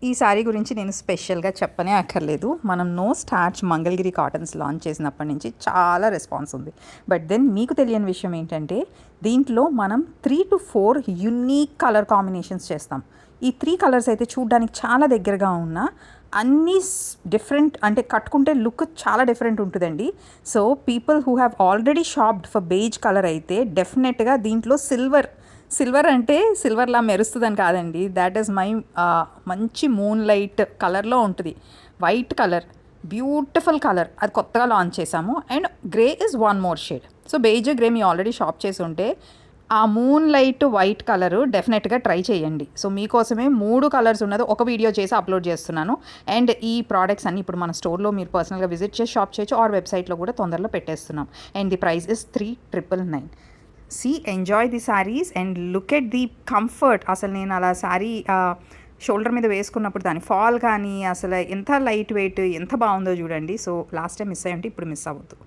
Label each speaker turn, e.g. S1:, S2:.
S1: ఈ శారీ గురించి నేను స్పెషల్గా చెప్పనే అక్కర్లేదు. మనం no starch Mangalagiri cottons launch చేసినప్పటి నుంచి చాలా రెస్పాన్స్ ఉంది. బట్ దెన్ మీకు తెలియని విషయం ఏంటంటే దీంట్లో మనం 3 to 4 యునీక్ కలర్ కాంబినేషన్స్ చేస్తాం. ఈ 3 కలర్స్ అయితే చూడ్డానికి చాలా దగ్గరగా ఉన్నా అన్నీ డిఫరెంట్, అంటే కట్టుకుంటే లుక్ చాలా డిఫరెంట్ ఉంటుందండి. So people who have already shopped for beige colour అయితే డెఫినెట్గా దీంట్లో సిల్వర్ అంటే సిల్వర్లా మెరుస్తుందని కాదండి, దాట్ ఈస్ మై మంచి మూన్ లైట్ కలర్లో ఉంటుంది. వైట్ కలర్, బ్యూటిఫుల్ కలర్, అది కొత్తగా లాంచ్ చేసాము. And grey is one more shade. So beige grey me already shop చేసి ఉంటే ఆ మూన్ లైట్ వైట్ కలరు డెఫినెట్గా ట్రై చేయండి. సో మీకోసమే 3 కలర్స్ ఉన్నది ఒక వీడియో చేసి అప్లోడ్ చేస్తున్నాను. అండ్ ఈ ప్రోడక్ట్స్ అన్ని ఇప్పుడు మన స్టోర్లో మీరు పర్సనల్గా విజిట్ చేసి షాప్ చేయొచ్చు, ఆర్ వెబ్సైట్లో కూడా తొందరలో పెట్టేస్తున్నాం. And the price is 3,999. Enjoy the saris and look at the comfort. అసలు నేను అలా శారీ షోల్డర్ మీద వేసుకున్నప్పుడు దాని ఫాల్ కానీ అసలు ఎంత లైట్ వెయిట్, ఎంత బాగుందో చూడండి. సో లాస్ట్ టైం మిస్ అయ్యి ఉంటే ఇప్పుడు మిస్ అవ్వద్దు.